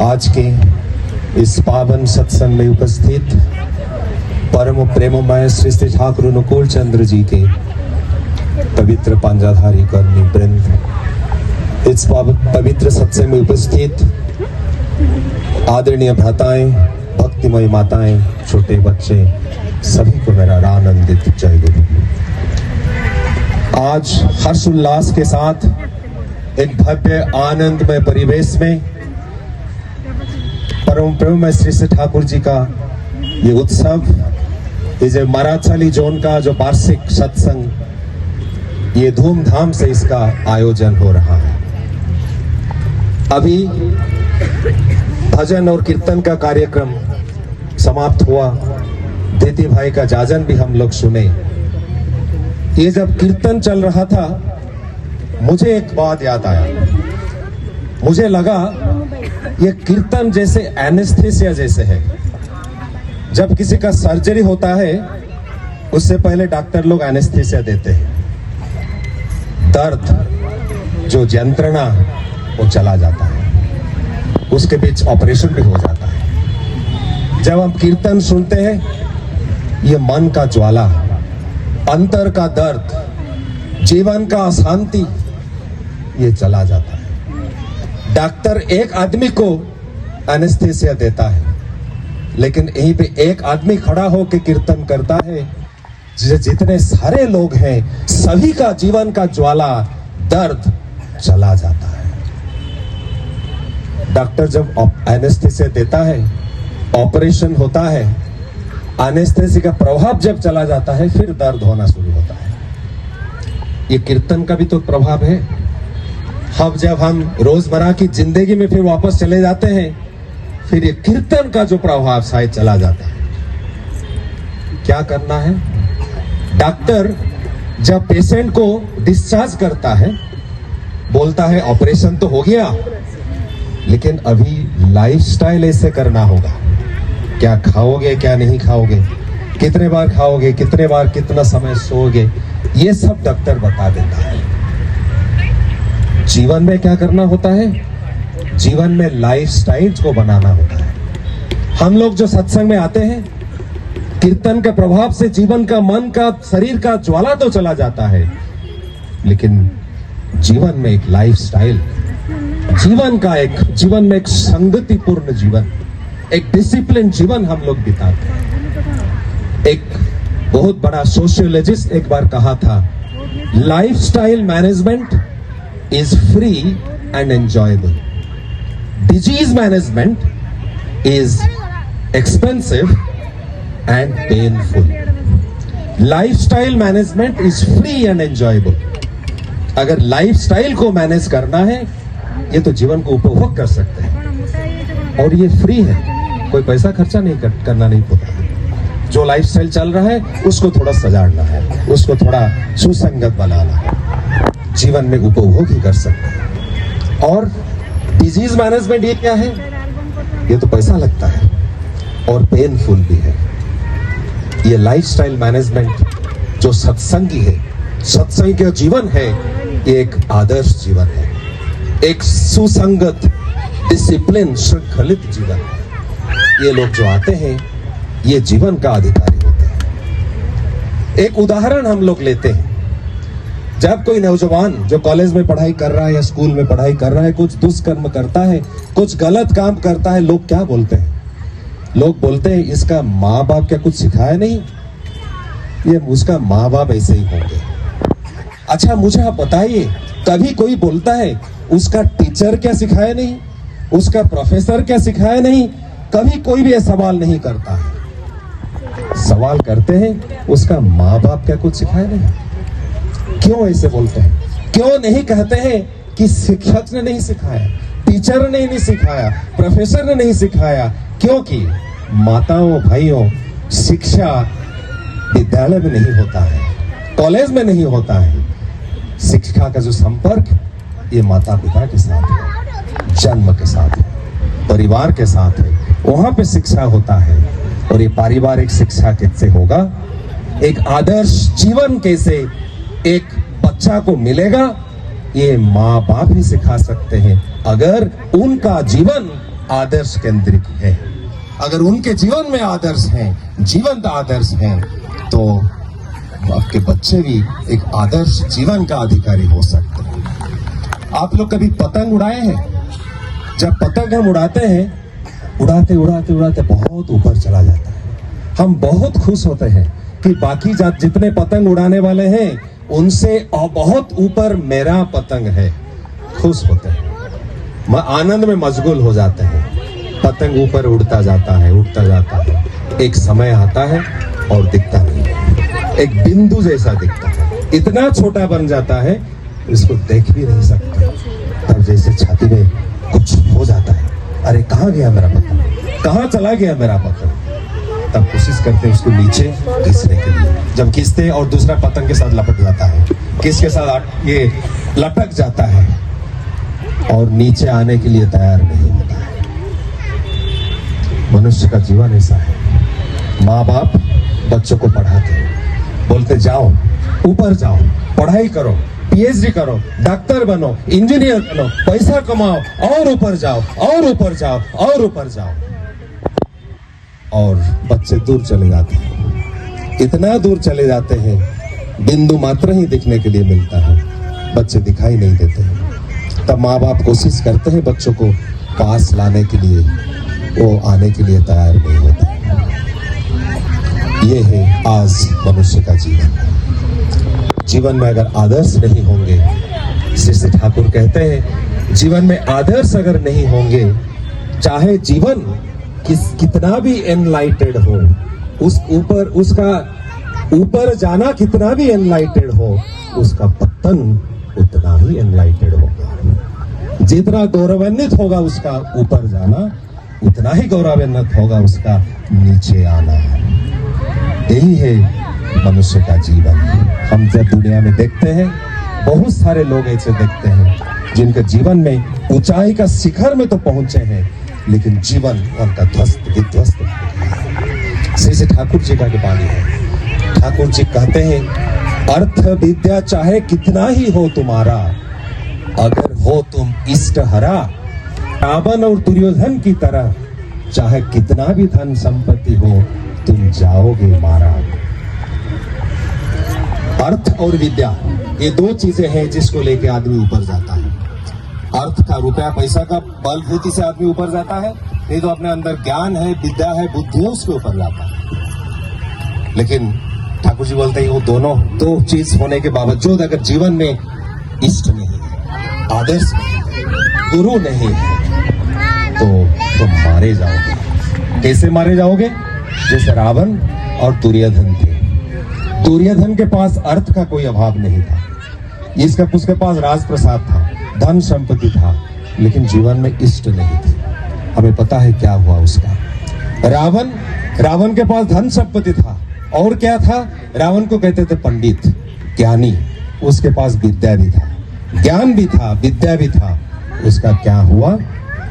आज के इस पावन सत्संग में उपस्थित परम प्रेममय श्री श्री ठाकुर अनुकूल चंद्र जी के पवित्र पंजाधारी कर्मी वृंद, इस पवित्र सत्संग में उपस्थित आदरणीय भ्राताएं, भक्तिमय माताएं, छोटे बच्चे, सभी को मेरा आनंदित जय गुरु। आज हर्ष उल्लास के साथ एक भव्य आनंदमय परिवेश में परम प्रेममय श्री श्री ठाकुर जी का ये उत्सव, ये जो मराचाली जोन का जो वार्षिक सत्संग, ये धूमधाम से इसका आयोजन हो रहा है। अभी भजन और कीर्तन का कार्यक्रम समाप्त हुआ, दीदी भाई का जाजन भी हम लोग सुने। ये जब कीर्तन चल रहा था, मुझे एक बात याद आया। मुझे लगा ये कीर्तन जैसे एनेस्थेसिया जैसे है। जब किसी का सर्जरी होता है, उससे पहले डॉक्टर लोग एनेस्थेसिया देते हैं। दर्द, जो यंत्रणा, वो चला जाता है, उसके बीच ऑपरेशन भी हो जाता है। जब हम कीर्तन सुनते हैं, ये मन का ज्वाला, अंतर का दर्द, जीवन का अशांति, ये चला जाता है। डॉक्टर एक आदमी को एनेस्थेसिया देता है, लेकिन यहीं पे एक आदमी खड़ा होकर कीर्तन करता है, जितने सारे लोग हैं सभी का जीवन का ज्वाला, दर्द चला जाता है। डॉक्टर जब एनेस्थेसिया देता है, ऑपरेशन होता है, एनेस्थेसिया का प्रभाव जब चला जाता है, फिर दर्द होना शुरू होता है। ये कीर्तन का भी तो प्रभाव है। अब जब हम रोजमर्रा की जिंदगी में फिर वापस चले जाते हैं, फिर ये कीर्तन का जो प्रभाव शायद चला जाता है। क्या करना है? डॉक्टर जब पेशेंट को डिस्चार्ज करता है, बोलता है ऑपरेशन तो हो गया, लेकिन अभी लाइफस्टाइल ऐसे करना होगा। क्या खाओगे, क्या नहीं खाओगे, कितने बार खाओगे, कितने बार कितना समय सोओगे, ये सब डॉक्टर बता देता है। जीवन में क्या करना होता है? जीवन में लाइफस्टाइल को बनाना होता है। हम लोग जो सत्संग में आते हैं, कीर्तन के प्रभाव से जीवन का, मन का, शरीर का ज्वाला तो चला जाता है, लेकिन जीवन में एक लाइफस्टाइल, जीवन में एक संगतिपूर्ण जीवन, एक डिसिप्लिन जीवन हम लोग बिताते हैं। एक बहुत बड़ा सोशियोलॉजिस्ट एक बार कहा था, lifestyle management is free and enjoyable. Disease management is expensive and painful. Lifestyle management is free and enjoyable. अगर लाइफस्टाइल को मैनेज करना है, ये तो जीवन को उपभोग कर सकते हैं, और ये फ्री है, कोई पैसा खर्चा नहीं करना नहीं होता। जो लाइफस्टाइल चल रहा है, उसको थोड़ा सजाड़ना है, उसको थोड़ा सुसंगत बनाना है, जीवन में उपभोग ही कर सकते हैं। और डिजीज मैनेजमेंट ये क्या है? ये तो पैसा लगता है और पेनफुल भी है। ये लाइफस्टाइल मैनेजमेंट जो सत्संगी है, सत्संग का जीवन है, ये एक आदर्श जीवन है, एक सुसंगत, डिसिप्लिन, श्रृंखलित जीवन है। ये लोग जो आते हैं, ये जीवन का अधिकारी होते हैं। एक उदाहरण हम लोग लेते हैं। जब कोई नौजवान जो कॉलेज में पढ़ाई कर रहा है या स्कूल में पढ़ाई कर रहा है, कुछ दुष्कर्म करता है, कुछ गलत काम करता है, लोग क्या बोलते हैं? लोग बोलते हैं, इसका माँ बाप क्या कुछ सिखाया नहीं, ये उसका माँ बाप ऐसे ही होंगे। अच्छा, मुझे आप बताइए, कभी कोई बोलता है उसका टीचर क्या सिखाया नहीं, उसका प्रोफेसर क्या सिखाया नहीं? कभी कोई भी ये सवाल नहीं करता है। सवाल करते हैं, उसका माँ बाप क्या कुछ सिखाया नहीं? क्यों ऐसे बोलते हैं? क्यों नहीं कहते हैं कि शिक्षक ने नहीं सिखाया, टीचर ने नहीं सिखाया, प्रोफेसर ने नहीं सिखाया? क्योंकि माताओं, भाइयों, शिक्षा विद्यालय में नहीं होता है, कॉलेज में नहीं होता है। शिक्षा का जो संपर्क, ये माता पिता के साथ है, जन्म के साथ है, परिवार के साथ है, वहां पे शिक्षा होता है। और ये पारिवारिक शिक्षा कैसे होगा? एक आदर्श जीवन कैसे एक बच्चा को मिलेगा, ये माँ बाप ही सिखा सकते हैं, अगर उनका जीवन आदर्श केंद्रित है। अगर उनके जीवन में आदर्श हैं, जीवंत आदर्श हैं, तो आपके बच्चे भी एक आदर्श जीवन का अधिकारी हो सकते हैं। आप लोग कभी पतंग उड़ाए हैं? जब पतंग हम उड़ाते हैं, उड़ाते उड़ाते उड़ाते बहुत ऊपर चला जाता है, हम बहुत खुश होते हैं कि बाकी जितने पतंग उड़ाने वाले हैं उनसे बहुत ऊपर मेरा पतंग है। खुश होते हैं, आनंद में मशगूल हो जाते हैं। पतंग ऊपर उड़ता जाता है, उड़ता जाता है। एक समय आता है और दिखता नहीं है, एक बिंदु जैसा दिखता है, इतना छोटा बन जाता है इसको देख भी नहीं सकते। तब जैसे छाती में कुछ हो जाता है, अरे कहाँ गया मेरा पतंग, कहाँ चला गया मेरा पतंग। तब कोशिश करते हैं उसको नीचे घिसने के लिए। जब खींचते हैं और दूसरा पतंग के साथ लपट जाता है, किसके साथ ये लटक जाता है और नीचे आने के लिए तैयार नहीं होता है। मनुष्य का जीवन ऐसा है। माँ बाप बच्चों को पढ़ाते हैं, बोलते जाओ ऊपर जाओ, पढ़ाई करो, पीएचडी करो, डॉक्टर बनो, इंजीनियर बनो, पैसा कमाओ, और ऊपर जाओ और ऊपर जाओ और ऊपर जाओ। और बच्चे दूर चले जाते हैं, इतना दूर चले जाते हैं बिंदु मात्र ही दिखने के लिए मिलता है, बच्चे दिखाई नहीं देते हैं। तब माँ बाप कोशिश करते हैं बच्चों को पास लाने के लिए, वो आने के लिए तैयार नहीं होते। ये है आज मनुष्य का जीवन। जीवन में अगर आदर्श नहीं होंगे, श्री ठाकुर कहते हैं जीवन में आदर्श अगर नहीं होंगे, चाहे जीवन कितना भी एनलाइटेड हो, उसका ऊपर जाना कितना भी एनलाइटेड हो, उसका पतन उतना ही एनलाइटेड होगा। जितना गौरवान्वित होगा उसका ऊपर जाना, उतना ही गौरवान्वित होगा उसका नीचे आना। यही है मनुष्य का जीवन। हम जब दुनिया में देखते हैं, बहुत सारे लोग ऐसे देखते हैं जिनके जीवन में ऊंचाई का शिखर में तो पहुंचे हैं, लेकिन जीवन उनका ध्वस्त विध्वस्त। श्री ठाकुर जी का वाणी है। ठाकुर जी कहते हैं, अर्थ विद्या चाहे कितना ही हो तुम्हारा, अगर हो तुम इष्ट हरा, रावण और दुर्योधन की तरह, चाहे कितना भी धन संपत्ति हो तुम जाओगे मारा। अर्थ और विद्या ये दो चीजें हैं जिसको लेके आदमी ऊपर जाता है। अर्थ का, रुपया पैसा का बलबूती से आदमी ऊपर जाता है, नहीं तो अपने अंदर ज्ञान है, विद्या है, बुद्धि है, उसके ऊपर जाता है। लेकिन ठाकुर जी बोलते हैं वो दोनों दो चीज होने के बावजूद अगर जीवन में इष्ट नहीं है, आदर्श नहीं है, गुरु नहीं है, तो मारे जाओगे। कैसे मारे जाओगे? जैसे रावण और दुर्योधन थे। दुर्योधन के पास अर्थ का कोई अभाव नहीं था, उसके पास राजप्रसाद था, धन संपत्ति था, लेकिन जीवन में इष्ट नहीं थी। हमें पता है क्या हुआ उसका। रावण के पास धन संपत्ति था, और क्या था? रावण को कहते थे पंडित, ज्ञानी। उसके पास विद्या भी था, ज्ञान भी था, विद्या भी था। उसका क्या हुआ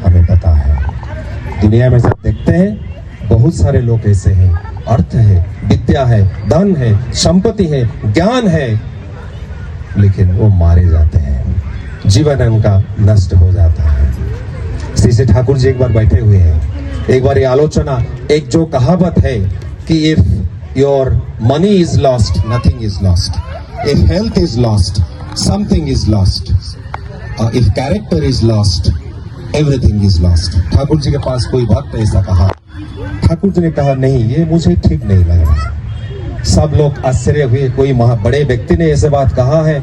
हमें पता है। दुनिया में सब देखते हैं, बहुत सारे लोग ऐसे हैं, अर्थ है, विद्या है, धन है, संपत्ति है, ज्ञान है, लेकिन वो मारे जाते हैं, जीवन उनका नष्ट हो जाता है। श्री ठाकुर जी एक बार बैठे हुए हैं, एक बार ये आलोचना, एक जो कहावत है कि if your money is lost, nothing is lost, if health is lost, something is lost, if character is lost, everything is lost. Thakur ji के पास कोई भक्त ऐसा कहा। ठाकुर जी ने कहा नहीं, ये मुझे ठीक नहीं लग रहा। सब लोग आश्चर्य हुए, कोई बड़े व्यक्ति ने ऐसे बात कहा है,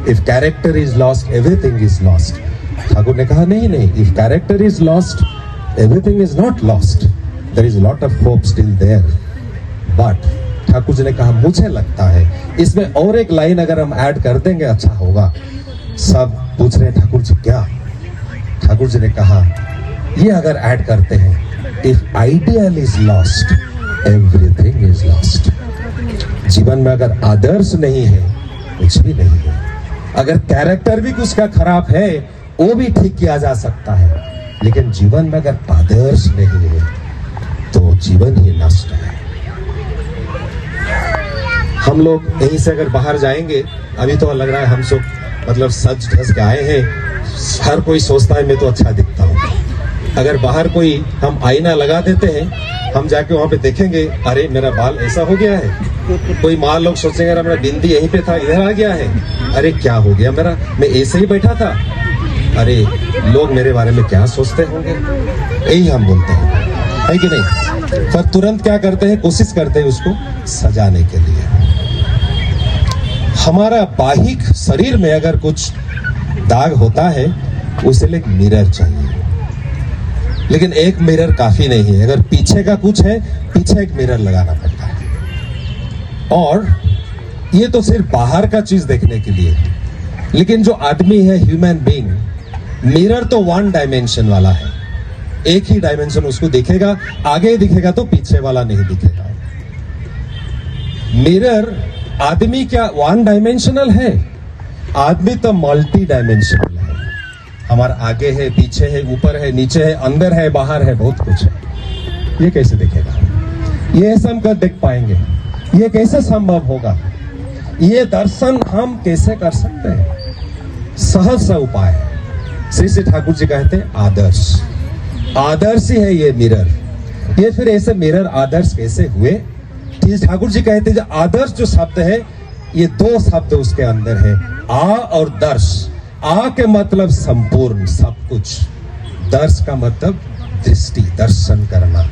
if character is lost everything is lost. Thakur ने कहा नहीं, if character is lost everything is not lost, there is lot of hope still there. But Thakur ji ने कहा मुझे लगता है इसमें और एक लाइन अगर हम ऐड कर देंगे अच्छा होगा। सब पूछ रहे ठाकुर जी क्या? ठाकुर जी ने कहा ये अगर ऐड करते हैं, if ideal is lost everything is lost. जीवन में अगर आदर्श नहीं है, कुछ भी नहीं है। अगर कैरेक्टर भी कुछ का खराब है, वो भी ठीक किया जा सकता है, लेकिन जीवन में अगर आदर्श नहीं है तो जीवन ही नष्ट है। हम लोग यहीं से अगर बाहर जाएंगे, अभी तो लग रहा है हम सब मतलब सज धज के आए हैं, हर कोई सोचता है मैं तो अच्छा दिखता हूँ, अगर बाहर कोई हम आईना लगा देते हैं, हम जाके वहां पे देखेंगे, अरे मेरा बाल ऐसा हो गया है। कोई माँ लोग सोचेंगे अरे मेरा बिंदी यहीं पे था, इधर आ गया है, अरे क्या हो गया मेरा, मैं ऐसे ही बैठा था, अरे लोग मेरे बारे में क्या सोचते होंगे, यही हम बोलते हैं, है कि नहीं। पर तुरंत क्या करते हैं, कोशिश करते हैं उसको सजाने के लिए। हमारा बाहिक शरीर में अगर कुछ दाग होता है, उसे लिए मिरर चाहिए, लेकिन एक मिरर काफी नहीं है। अगर पीछे का कुछ है, पीछे एक मिरर लगाना पड़ता है। और ये तो सिर्फ बाहर का चीज देखने के लिए, लेकिन जो आदमी है, ह्यूमन बीइंग, मिरर तो वन डायमेंशन वाला है, एक ही डायमेंशन उसको दिखेगा, आगे दिखेगा तो पीछे वाला नहीं दिखेगा। मिरर आदमी क्या वन डायमेंशनल है? आदमी तो मल्टी डायमेंशनल है। हमारा आगे है, पीछे है, ऊपर है, नीचे है, अंदर है, बाहर है, बहुत कुछ है। ये कैसे दिखेगा? ये ऐसा हम कर देख पाएंगे? ये कैसे संभव होगा? ये दर्शन हम कैसे कर सकते हैं? सहज सा उपाय है। श्री श्री ठाकुर जी कहते हैं आदर्श, आदर्श ही है ये मिरर। ये फिर ऐसे मिरर आदर्श कैसे हुए? ठाकुर जी कहते हैं आदर्श जो शब्द है, ये दो शब्द उसके अंदर है, आ और दर्श। आ के मतलब संपूर्ण सब कुछ, दर्श का मतलब दृष्टि, दर्शन करना।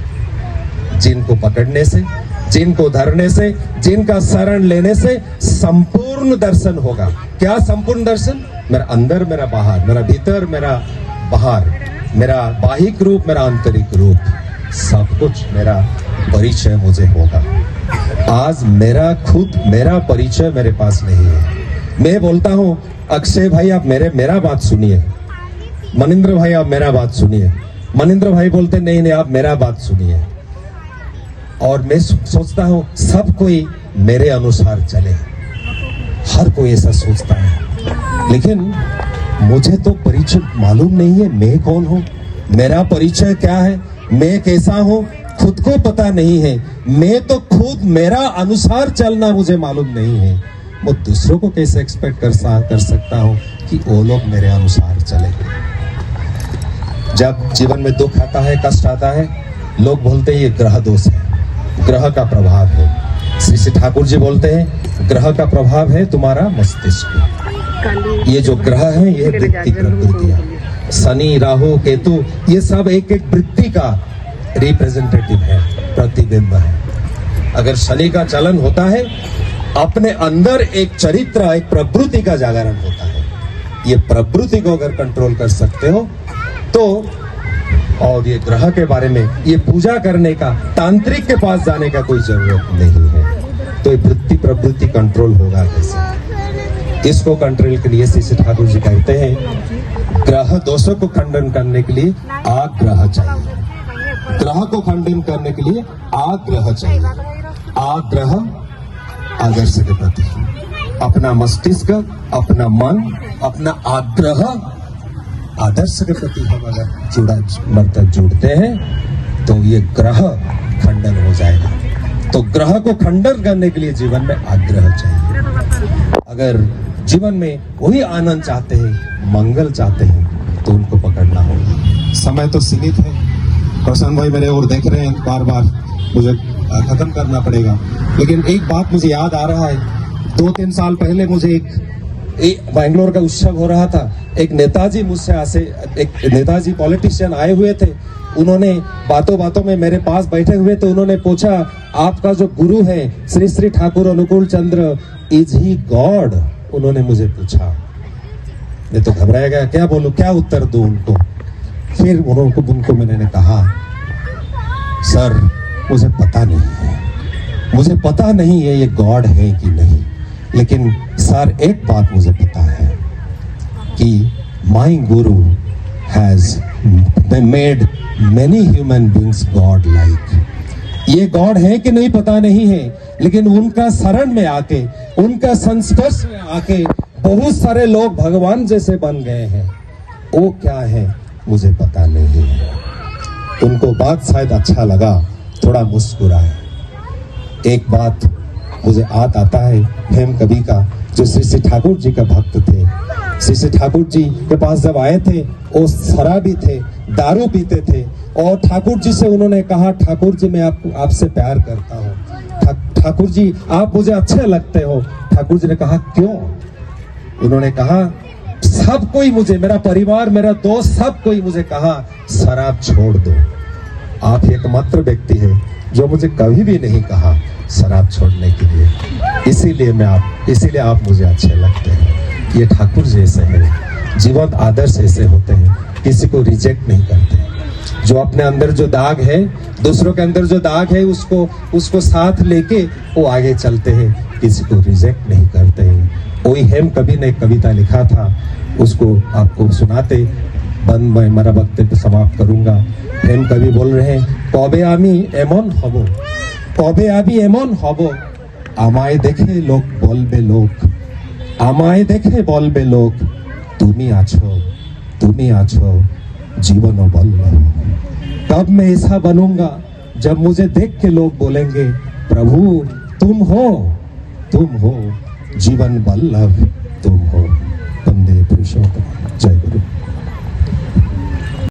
जिनको पकड़ने से, जिनको धरने से, जिनका शरण लेने से संपूर्ण दर्शन होगा। क्या संपूर्ण दर्शन? मेरा अंदर, मेरा बाहर, मेरा भीतर, मेरा बाहर, मेरा बाहिक रूप, मेरा आंतरिक रूप, सब कुछ मेरा परिचय मुझे होगा। आज मेरा परिचय मेरे पास नहीं है। मैं बोलता हूं, अक्षय भाई आप मेरा बात सुनिए, मनिंद्र भाई आप मेरा बात सुनिए। मनिंद्र भाई बोलते नहीं आप मेरा बात सुनिए। और मैं सोचता हूं सब कोई मेरे अनुसार चले, हर कोई ऐसा सोचता है, लेकिन मुझे तो परिचय मालूम नहीं है, मैं कौन हूं, मेरा परिचय क्या है, मैं कैसा हूं, खुद को पता नहीं है। मैं तो खुद मेरा अनुसार चलना मुझे मालूम नहीं है। मैं दूसरों को कैसे एक्सपेक्ट कर सकता हूं कि वो लोग मेरे अनुसार चले? जब जीवन में दुख आता है, कष्ट आता है, लोग बोलते हैं ये ग्रह दोष है, ग्रह का प्रभाव है। श्री श्री ठाकुर जी बोलते हैं ग्रह का प्रभाव है तुम्हारा मस्तिष्क। ये जो ग्रह है ये वृत्ति प्रवृत्तियां, शनि, राहु, केतु, ये सब एक एक वृत्ति का रिप्रेजेंटेटिव है, प्रतिबिंब है। अगर शनि का चलन होता है, अपने अंदर एक चरित्र, एक प्रवृत्ति का जागरण होता है। ये प्रवृत्ति को अगर कंट्रोल कर सकते हो तो, और ये ग्रह के बारे में ये पूजा करने का, तांत्रिक के पास जाने का कोई जरूरत नहीं है। तो ये वृत्ति प्रवृत्ति कंट्रोल होगा कैसे? इसको कंट्रोल के लिए श्री ठाकुर जी कहते हैं ग्रह दोषों को खंडन करने के लिए आग्रह चाहिए। ग्रह को खंडन करने के लिए आग्रह चाहिए। आग्रह आदर्श के प्रति, अपना मस्तिष्क, अपना मन, अपना आग्रह आदर्श के प्रति हम अगर जुड़ते हैं तो ये ग्रह खंडन हो जाएगा। तो ग्रह को खंडन करने के लिए जीवन में आग्रह चाहिए। अगर जीवन में वही आनंद चाहते हैं, मंगल चाहते हैं, तो उनको पकड़ना होगा। समय तो सीमित है, प्रसन्न भाई मेरे और देख रहे हैं, बार बार मुझे खत्म करना पड़ेगा। लेकिन एक बात मुझे याद आ रहा है, 2-3 साल पहले मुझे एक बैंगलोर का उत्सव हो रहा था। एक नेताजी एक नेताजी पॉलिटिशियन आए हुए थे। उन्होंने बातों बातों में मेरे पास बैठे हुए थे, उन्होंने पूछा आपका जो गुरु है श्री श्री ठाकुर अनुकूल चंद्र, इज ही गॉड? उन्होंने मुझे पूछा। मैं तो घबराया गया, क्या बोलूं, क्या उत्तर दूं उनको। फिर उनको मैंने कहा सर मुझे पता नहीं है, मुझे पता नहीं है ये गॉड है कि नहीं, लेकिन सर एक बात मुझे पता है कि my Guru has made many human beings God like. ये गॉड है कि नहीं पता नहीं है, लेकिन उनका शरण में आके, उनका संस्पर्श में आके बहुत सारे लोग भगवान जैसे बन गए हैं। वो क्या है मुझे पता नहीं है। उनको बात शायद अच्छा लगा, थोड़ा मुस्कुराए। एक बात मुझे आता है हेम कवि का, जो श्री श्री ठाकुर जी का भक्त थे। श्री श्री ठाकुर जी के पास जब आए थे, वो शराबी थे, दारू पीते थे और ठाकुर जी से उन्होंने कहा, ठाकुर जी मैं आपसे प्यार करता हूँ, ठाकुर जी आप मुझे अच्छे लगते हो। ठाकुर जी ने कहा क्यों? उन्होंने कहा सब कोई मुझे, मेरा परिवार, मेरा दोस्त, सब कोई मुझे कहा शराब छोड़ दो। आप एकमात्र व्यक्ति है जो मुझे कभी भी नहीं कहा शराब छोड़ने के लिए, इसीलिए आप मुझे अच्छे लगते हैं। ये ठाकुर जैसे है, जीवंत आदर्श ऐसे होते हैं, किसी को रिजेक्ट नहीं करते। जो अपने अंदर जो दाग है, दूसरों के अंदर जो दाग है, उसको साथ लेके वो आगे चलते हैं, किसी को रिजेक्ट नहीं करते हैं। वही हेम कवि ने एक कविता लिखा था, उसको आपको सुनाते बंद मैं मेरा वक्तव्य समाप्त करूंगा। हेम कवि बोल रहे हैं, कबे आमी एमन हब, कबे आमी एमन हब, আমায় দেখে লোক বলবে লোক, আমায় দেখে বলবে লোক, তুমি আছো जीवन बल्लभ। तब मैं ऐसा बनूंगा जब मुझे देख के लोग बोलेंगे प्रभु तुम हो जीवन बल्लभ तुम हो। वंदे पुरुषोत्तम।